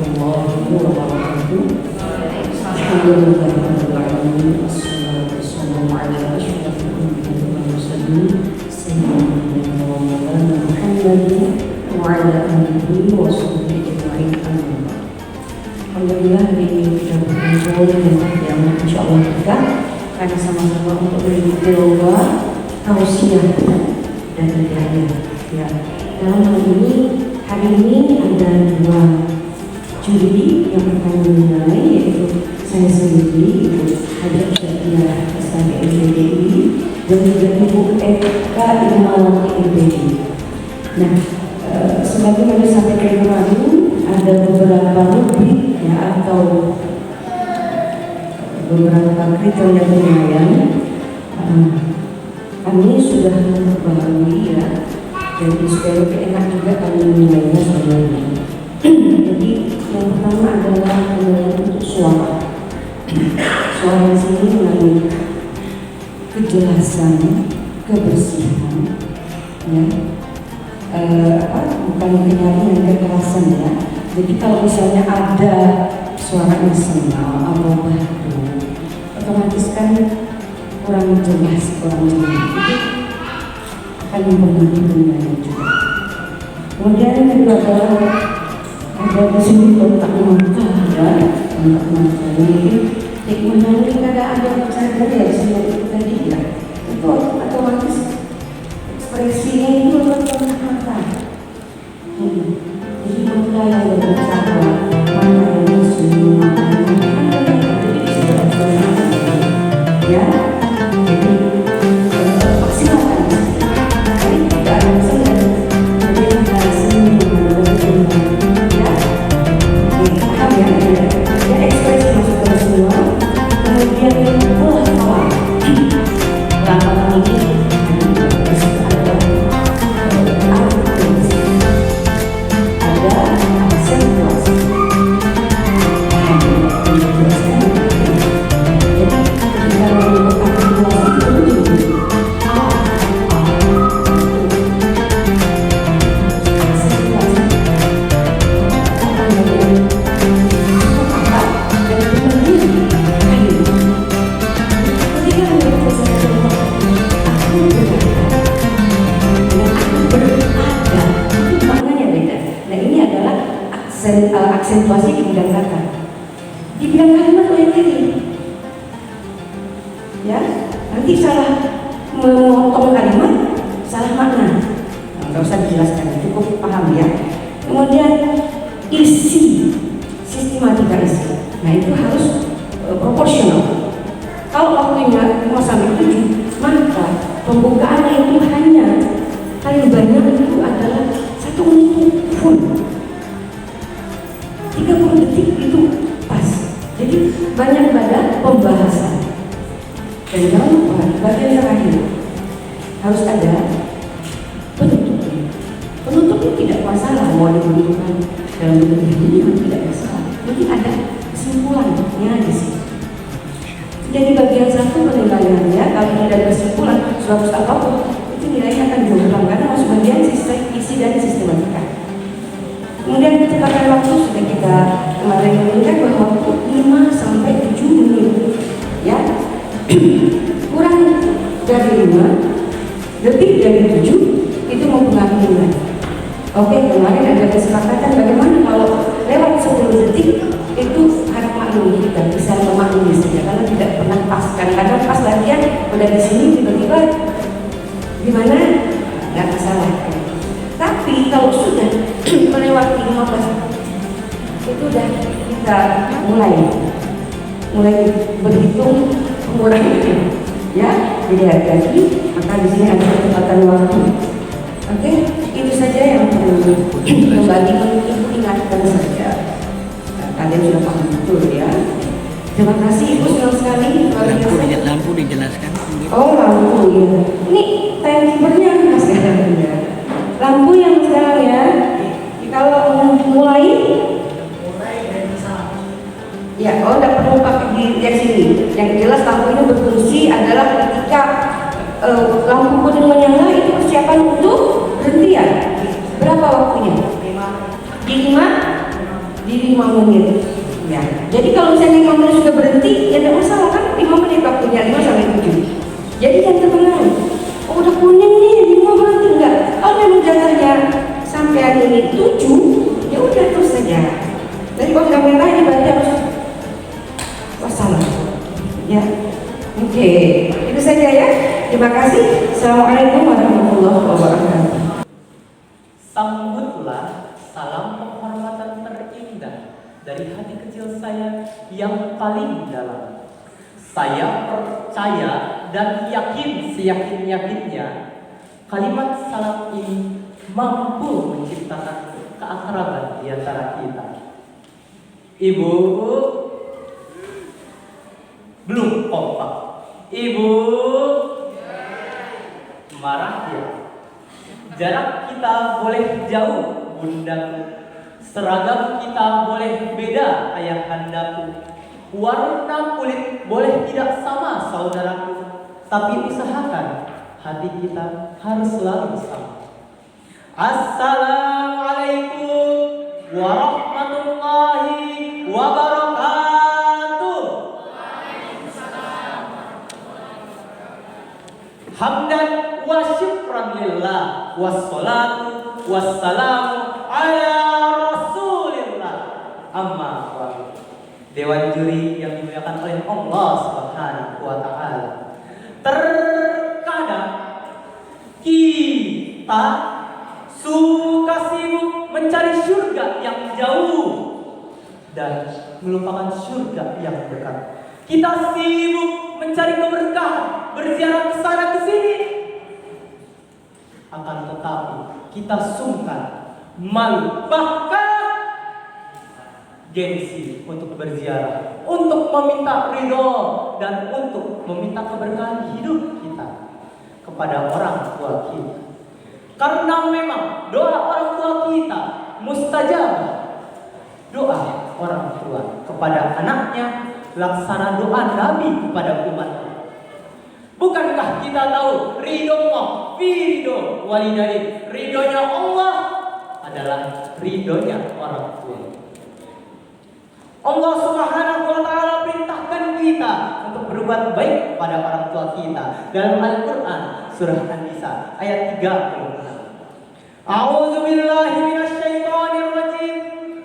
warahmatullahi wabarakatuh. Alhamdulillahirrahmanirrahim. Wassalamualaikum warahmatullahi wabarakatuh. Sayyidina wa maulana Muhammadin wa ala alihi wa sahbihi ajma'in. Alhamdulillah hari ini kita berkumpul yang insyaallah kita akan sama-sama untuk mengikuti lomba tausiah dan hidayah. Ya, dalam hal ini hari ini ada dua juri yang akan menilai, yaitu saya sendiri, Ibu Hajar Syakiyah Astari MPDI, dan juga Ibu Eka Imawati MPDI. Nah, sebagaimana disampaikan kemarin, ada beberapa rubrik ya atau beberapa kriteria penilaian. Kami sudah memperbarui ya, jadi supaya lebih enak juga kami menilainya sebenarnya. Jadi yang pertama adalah penilaian untuk suara. Suara di sini melalui kejelasan, kebersihan, ya, bukan kenyataan kekerasan ya. Jadi kalau misalnya ada suara yang sengal atau batu, otomatis kan kurang jelas, itu akan mempengaruhi penilaian juga. Kemudian yang kedua adalah ada di sini kontak mata ya, kontak mata ini hikmahnya ini kadang ada cara ya seperti tadi ya, itu otomatis ekspresinya itu kontak mata. Jadi mata yang berbicara, mata yang bersenyum, ya. Aksentuasi di bidang kata, di bidang kalimat lain lagi, ya. Nanti salah memotong kalimat, salah makna. Nggak usah dijelaskan, cukup paham ya. Kemudian isi, sistematika isi. Nah itu harus proporsional. Kalau waktunya 5 sampai 7, maka pembukaannya itu hanya paling banyak itu adalah 1 menit full. 30 detik itu pas. Jadi banyak pada pembahasan. Dan jangan lupa bagian terakhir harus ada penutup. Penutup itu tidak masalah, mau dibentukkan dalam bentuk ini tidak masalah. Jadi ada kesimpulannya di sini. Jadi bagian 1 penilaiannya kalau tidak ada kesimpulan suatu apapun itu nilainya akan jomplang karena masuk bagian isi dan sistematika. Kemudian kecepatan waktu sudah kita kemarin menunjukkan bahwa 5 sampai 7 menit ya, kurang dari 5, lebih dari 7 itu mempengaruhi nilai. Oke, kemarin ada kesepakatan bagaimana kalau lewat 10 detik itu harap maklum kita bisa memaklumi saja karena tidak pernah pas kan, karena pas latihan udah di sini tiba-tiba gimana nggak masalah. Tapi kalau sudah melewati 15 itu udah kita mulai berhitung pengurangan ya. Jadi hati-hati, maka di sini ada kecepatan waktu. Oke, itu saja yang perlu kembali Ibu ingatkan saja. Kalian sudah paham betul ya. Terima kasih Ibu, senang sekali. Lampu dijelaskan. Oh lampu ya. Ini timernya mas ya. Lampu yang sekarang ya, kalau mulai dari sana. Ya, oh tidak perlu pakai di sini. Yang jelas lampu ini berfungsi adalah ketika lampu kuning menyala itu persiapan untuk berhenti ya. Berapa waktunya? Di 5 5 menit. Ya. Jadi kalau misalnya 5 menit sudah berhenti, ya tidak masalah kan 5 menit waktunya 5 sampai 7. Jadi jangan terpengaruh. Oh, udah kuning nih, 5 berhenti enggak? Kalau memang jatahnya sampai ini 7, ya udah terus saja. Jadi kalau sudah merah ini berarti harus wassalam. Ya. Oke, itu saja ya. Terima kasih. Assalamualaikum warahmatullahi wabarakatuh. Sambutlah salam penghormatan terindah dari hati kecil saya yang paling dalam. Saya percaya dan yakin seyakin-yakinnya kalimat salam ini mampu menciptakan keakraban di antara kita. Ibu belum kompak. Ibu marah ya. Jarak kita boleh jauh, bundaku. Seragam kita boleh beda, ayahandaku. Warna kulit boleh tidak sama, saudaraku. Tapi usahakan hati kita harus selalu sama. Assalamualaikum warahmatullahi wabarakatuh. Hamdan wa syukran lillah, wassalatu wassalamu ala rasulillah, amma ba'du. Dewan juri yang dimuliakan oleh Allah Subhanahu wa ta'ala, terkadang kita suka sibuk mencari surga yang jauh dan melupakan surga yang dekat. Kita sibuk mencari keberkahan, berziarah ke sana ke sini. Akan tetapi kita sungkan, malu, bahkan gengsi untuk berziarah, untuk meminta ridho dan untuk meminta keberkahan hidup kita kepada orang tua kita. Karena memang doa orang tua kita mustajab. Doa orang tua kepada anaknya laksana doa Nabi kepada umatnya. Bukankah kita tahu ridho Allah fi ridho walidain? Ridhonya Allah adalah ridhonya orang tua. Allah Subhanahu wa ta'ala perintahkan kita untuk berbuat baik pada orang tua kita dalam Al-Qur'an surah An-Nisa ayat 36. A'udzu billahi minasyaitonir rajim.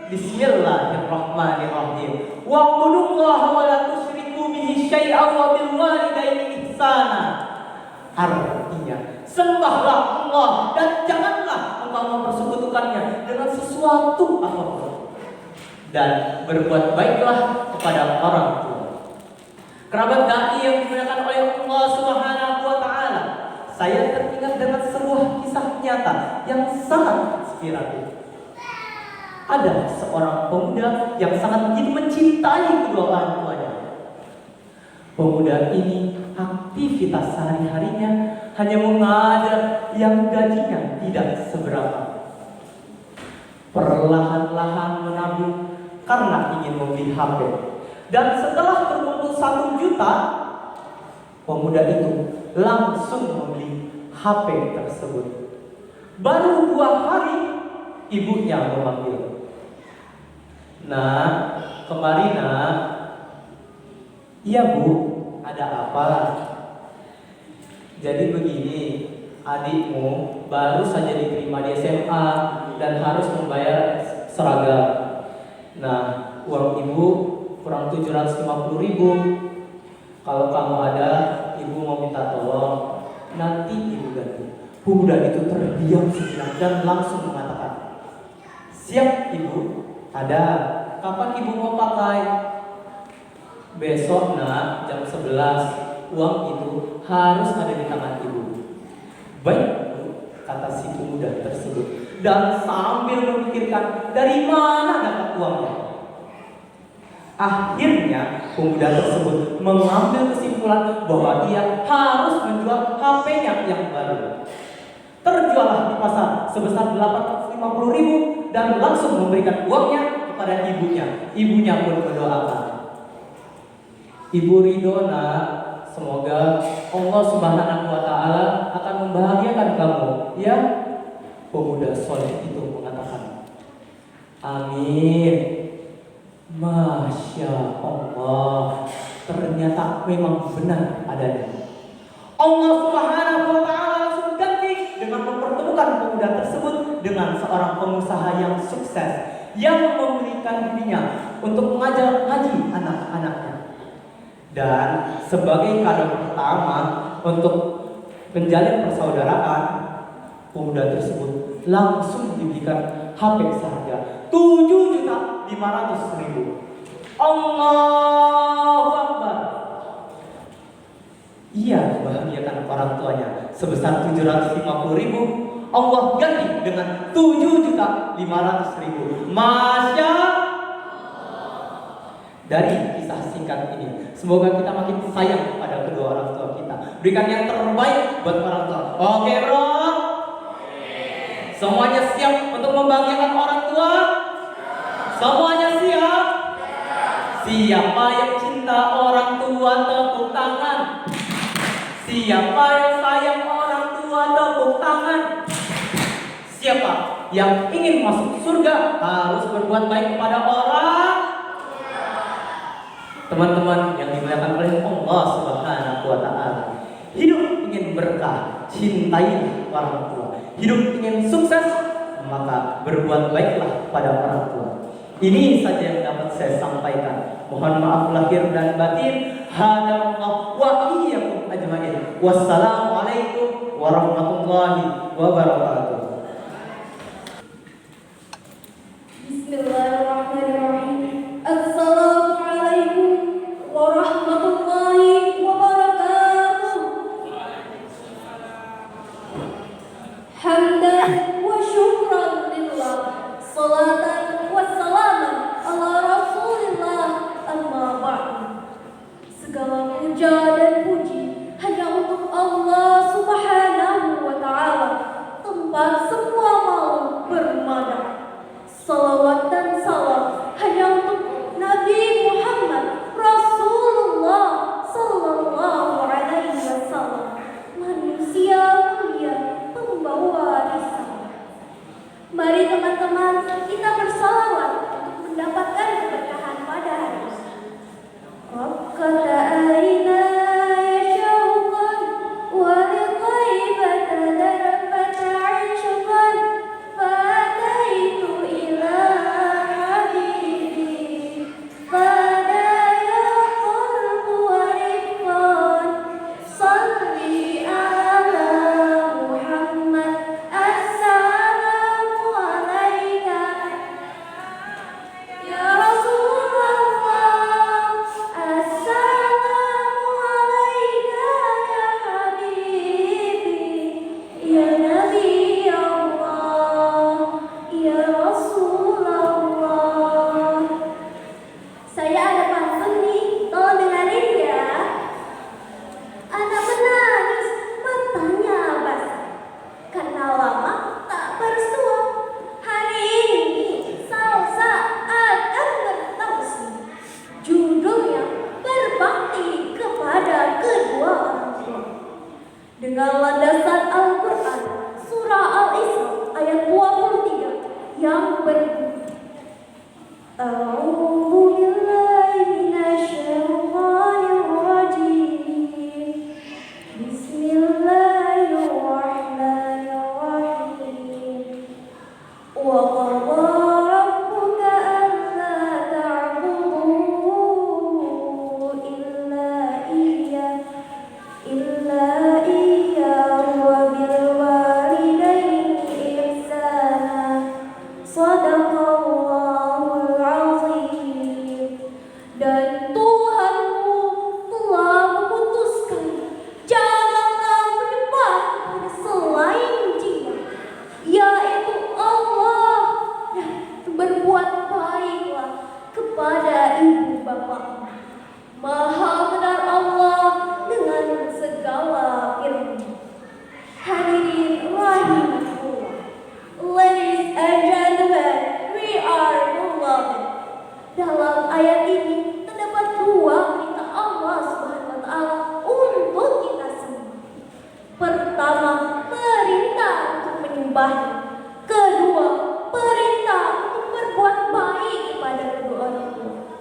Bismillahirrahmanirrahim. Wa'budullaha wa la tusyriku bihi syai'an wa bil walidaini ihsana. Artinya, sembahlah Allah dan janganlah engkau mempersekutukannya dengan sesuatu apapun. Dan berbuat baiklah kepada orang tua. Kerabat dai yang dimuliakan oleh Allah Subhanahu wa ta'ala, saya teringat dengan sebuah kisah nyata yang sangat inspiratif. Ada seorang pemuda yang sangat mencintai kedua orang tuanya. Pemuda ini aktivitas sehari-harinya hanya mengajar yang gajinya tidak seberapa. Perlahan-lahan menabung karena ingin membeli HP. Dan setelah terkumpul 1 juta, pemuda itu langsung membeli HP tersebut. Baru 2 hari ibunya memanggil. Nah, kemarin iya bu, ada apa? Jadi begini, adikmu baru saja diterima di SMA dan harus membayar seragam. Nah, uang ibu kurang 750.000. Kalau kamu ada, ibu mau minta tolong, nanti ibu ganti. Pemuda itu terdiam sejenak dan langsung mengatakan, siap ibu, ada. Kapan ibu mau pakai? Besok nak, jam 11. Uang itu harus ada di tangan ibu. Baik, kata si pemuda tersebut, dan sambil memikirkan dari mana dapat uangnya. Akhirnya pemuda tersebut mengambil kesimpulan bahwa dia harus menjual HP-nya yang baru. Terjuallah di pasar sebesar 850.000 dan langsung memberikan uangnya kepada ibunya. Ibunya pun mendoakan, Ibu ridho nak, semoga Allah Subhanahu wa ta'ala akan membahagiakan kamu, ya. Pemuda soleh itu mengatakan, amin. Masya Allah, ternyata memang benar adanya. Allah Subhanahu wa Ta'ala langsung ganti dengan mempertemukan pemuda tersebut dengan seorang pengusaha yang sukses yang memberikan dirinya untuk mengajar ngaji anak-anaknya. Dan sebagai kado pertama untuk menjalin persaudaraan, pemuda tersebut langsung diberikan HP seharga 7.500.000. Allahu Akbar. Ia bahagiakan orang tuanya sebesar 750.000. Allah ganti dengan 7.500.000. Masya dari kisah singkat ini, semoga kita makin sayang pada kedua orang tua kita. Berikan yang terbaik buat orang tua. Oke bro? Semuanya siap untuk membahagiakan orang tua? Semuanya siap? Siapa yang cinta orang tua tepuk tangan? Siapa yang sayang orang tua tepuk tangan? Siapa yang ingin masuk surga harus berbuat baik kepada orang? Teman-teman yang dimuliakan oleh Allah Subhanahu wa Ta'ala, hidup ingin berkah, cintai orang tua. Hidup ingin sukses, maka berbuat baiklah pada orang tua. Ini saja yang dapat saya sampaikan. Mohon maaf lahir dan batin. Hadallahu wa iyyakum ajmain. Wassalamualaikum warahmatullahi wabarakatuh. Bismillahirrahmanirrahim. Assalamualaikum warahmatullahi wabarakatuh. Hamdan wa syukran lillah, salatan wa salaman ala rasulillah, amma ba'du. Segala puja dan puji hanya untuk Allah Subhanahu wa Ta'ala, tempat semua mau bermadam. Salawat dan salam hanya untuk Nabi Muhammad Rasulullah Sallallahu Alaihi Wasallam, manusia mulia pembawa risalah. Mari teman-teman kita bersalawat untuk mendapatkan keberkahan pada hari ini. Qad aina syauqan wa liqaibata darfata 'ishqan fataitu ila habibi qada ya qalbu wa rifqan salli ala Muhammad assalamu alaika ya Rasulullah assalamu alaika ya habibi ya Nabi Allah ya Rasulullah. Saya ada pantun nih, tolong dengerin ya. Anak menangis, matanya basah karena lama tak bersua. Hari ini salsa akan bertausi. Judulnya berbakti kepada kedua orang tua. Dengan landasan Al-Quran surah Al-Isra ayat 23 yang berbunyi, A'udzu billahi minasyaitonir rajim. Bismillahirrahmanirrahim. Wa qadha rabbuka alla ta'budu illa iyyahu wa bil walidayni ihsana. Shadaqallahul azim. Dan Tuhanmu telah memutuskan, janganlah menyembah kepada selain Dia, yaitu Allah, dan berbuat baiklah kepada ibu bapa. Maha benar Allah dengan segala ilmu. Hadirin rahimahullah, ladies and gentlemen, we are beloved. Dalam ayat ini terdapat dua perintah Allah Subhanahu wa Ta'ala untuk kita semua. Pertama, perintah untuk menyembahnya. Kedua, perintah untuk berbuat baik kepada kedua orang tua.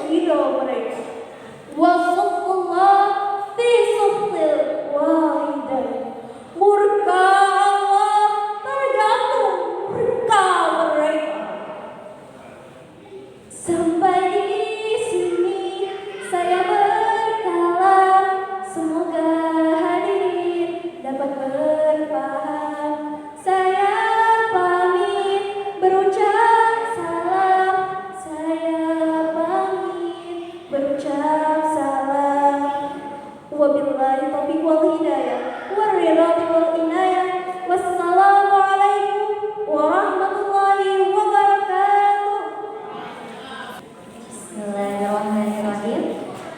ridho mereka. Wa sukhullah fi sukhil walidain. Murka Allah tergantung murka mereka. Sampai di sini saya berkalam, semoga hadirin dapat berpaham. Saya pamit berucap salam, saya pamit berucap salam. Wabillahi taufiq wal hidayah, warridha wal inayah. Wassalamualaikum warahmatullahi wabarakatuh. Bismillahirrahmanirrahim.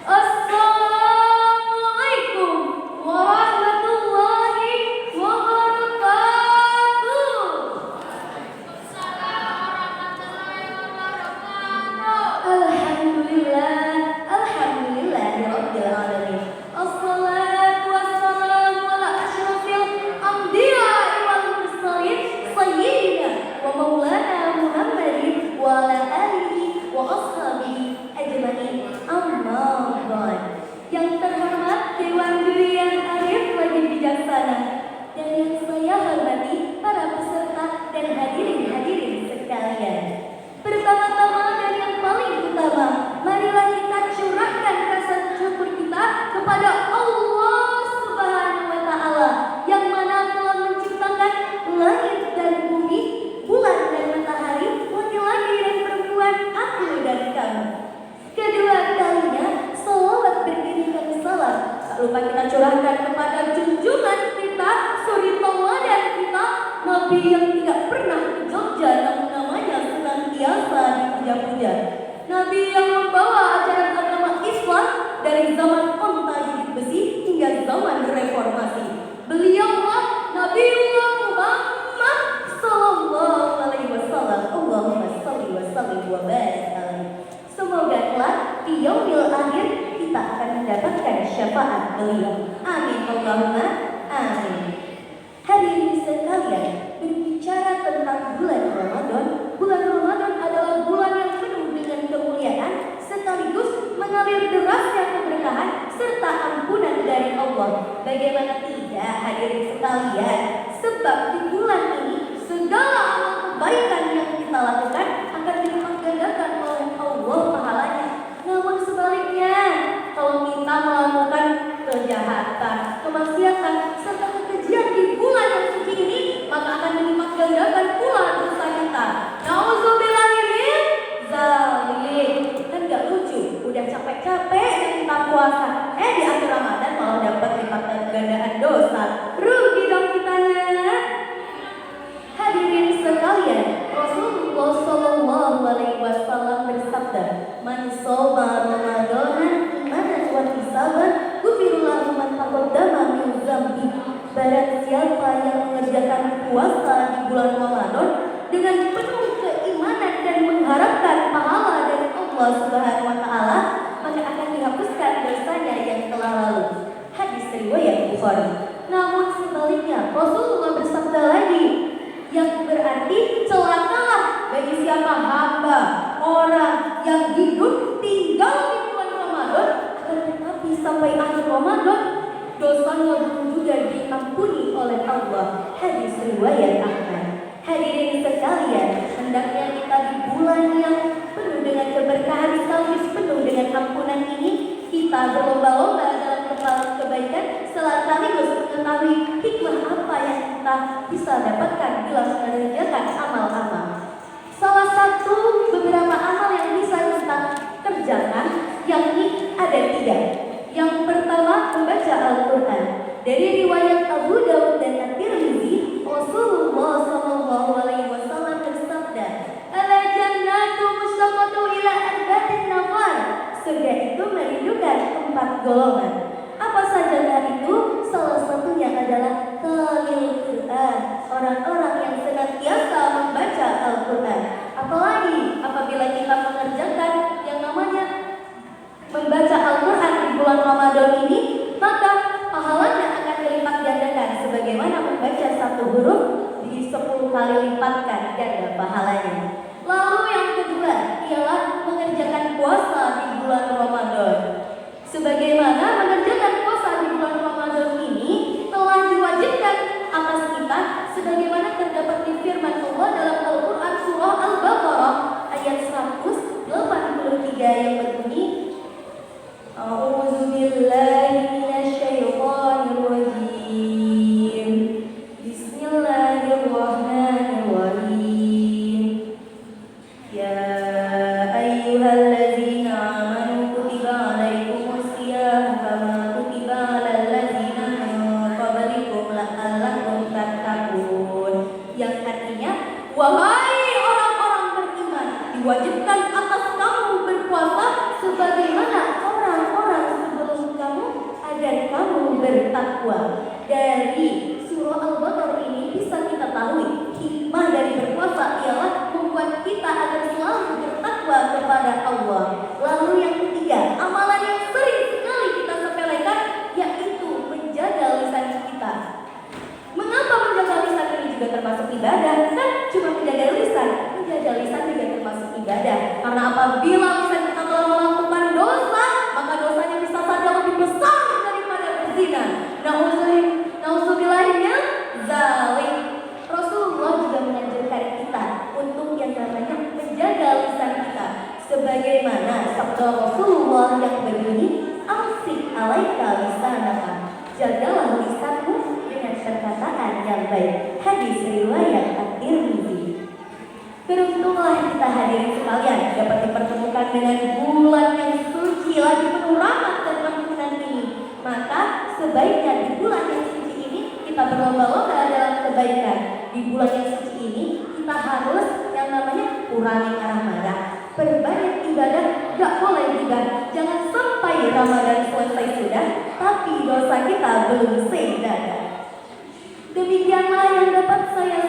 Assalamualaikum warahmatullahi wabarakatuh. Alhamdulillah, alhamdulillahirabbil alamin. Assalatu wassalamu ala asyrafil anbiya'i wal mursalin sayyidina wa maulana Muhammadin wa ala alihi wa ashabihi ajmain. Amma ba'd. Yang terhormat Dewan Juri yang arif lagi bijaksana, dan yang saya hormati para peserta dan hadirin sekalian. Pertama-tama dan yang paling utama, marilah kita curahkan rasa syukur kita kepada Allah Subhanahu wa Ta'ala, yang mana telah menciptakan langit dan bumi, bulan dan matahari, laki-laki dan perempuan, aku dan kamu. Kedua kalinya, salawat beriringan salam tak lupa kita curahkan kepada junjungan kita, suri tauladan kita, Nabi yang tidak pernah ke Jogja namun namanya senantiasa dipuja-puja. Nabi yang membawa ajaran agama Islam dari zaman onta gigit besi hingga zaman reformasi. Beliaulah Nabiullah Muhammad sallallahu alaihi wasallam. Allahumma shalli wa sallim wa barik alaihi. Semoga kelak di yaumil akhir kita akan mendapatkan syafaat beliau. Amin Allahumma amin. Hadirin sekalian, berbicara tentang bulan Ramadan, bulan Ramadan adalah bulan yang penuh dengan kemuliaan sekaligus mengalir derasnya keberkahan serta ampunan dari Allah. Bagaimana tidak, hadirin sekalian? Sebab di bulan ini segala amal kebaikan yang kita lakukan akan dilipat gandakan oleh Allah pahalanya. Namun sebaliknya, kalau kita melakukan kejahatan, kemaksiatan serta kekejian di bulan yang suci ini, maka akan dilipat gandakan pula dosa kita. Nauzubillah min zalik. Kan gak lucu, udah capek-capek dan kita puasa, di akhir Ramadan malah dapat lipat gandaan dosa. Rugi dong kitanya. Hadirin sekalian, Rasulullah Shallallahu Alaihi Wasallam bersabda, "Man shoma Ramadanan imanan wa ihtisaban, ghufira lahu ma taqaddama min dzambi." Barang siapa yang mengerjakan puasa di bulan Ramadan dengan penuh keimanan dan mengharapkan pahala dari Allah Subhanahu wa Ta'ala, maka akan dihapuskan dosanya yang telah lalu. Hadis riwayat Bukhari. Namun sebaliknya, Rasulullah bersabda lagi, yang berarti celakalah bagi siapa hamba, orang yang hidup tinggal di bulan Ramadan, akan tetapi sampai akhir Ramadan dosanya belum juga diampuni oleh Allah. Hadis riwayat Ahmad. Hadirin sekalian, hendaknya kita di bulan yang penuh dengan keberkahan sekaligus penuh dengan ampunan ini, kita berlomba-lomba dalam kebaikan sekaligus mengetahui hikmah apa yang kita bisa dapatkan bila mengerjakan amal-amal. Salah satu beberapa amal yang bisa kita kerjakan, yakni ada 3. Yang pertama, membaca Al-Quran. Dari riwayat Abu Dawud dan At-Tirmizi, Rasulullah Shallallahu Alaihi Wasallam bersabda, "Ala jannatu mustaqatu ila arba'in nafar." Surga itu merindukan 4 golongan. Apa saja itu? Salah satunya adalah talil Quran, orang-orang yang senantiasa membaca Al-Quran. Apalagi apabila kita mengerjakan yang namanya membaca Al-Quran di bulan Ramadan ini, maka pahalanya akan dilipat gandakan sebagaimana membaca 1 huruf di 10 kali lipatkan ganda pahalanya. Lalu yang kedua ialah mengerjakan puasa di bertakwa. Dari surah Al-Baqarah ini bisa kita tahu hikmah dari berpuasa ialah membuat kita agar selalu bertakwa kepada Allah. Lalu yang ketiga, amalan yang sering sekali kita sepelekan yaitu menjaga lisan kita. Mengapa menjaga lisan ini juga termasuk ibadah? Kan cuma menjaga lisan juga termasuk ibadah. Karena apabila lisan kita telah melakukan dosa, maka dosanya bisa saja lebih besar daripada berzina. Nauzubillahinya zalim. Rasulullah juga menganjurkan kita untuk yang namanya menjaga lisan kita. Sebagaimana sabda Rasulullah yang berbunyi, "Amsik alaika lisanaka." Jagalah lisanmu dengan perkataan yang baik. Hadis riwayat At-Tirmidzi. Beruntunglah kita hadirin sekalian dapat dipertemukan dengan bulan yang suci lagi penuh rahmat dan ampunan ini. Maka sebaiknya di bulan yang suci ini kita berlomba-lomba dalam kebaikan. Di bulan yang suci ini kita harus yang namanya kurangi marah-marah, berbanyak ibadah, gak boleh gibah. Jangan sampai Ramadan selesai sudah tapi dosa kita belum sedada. Demikianlah yang dapat saya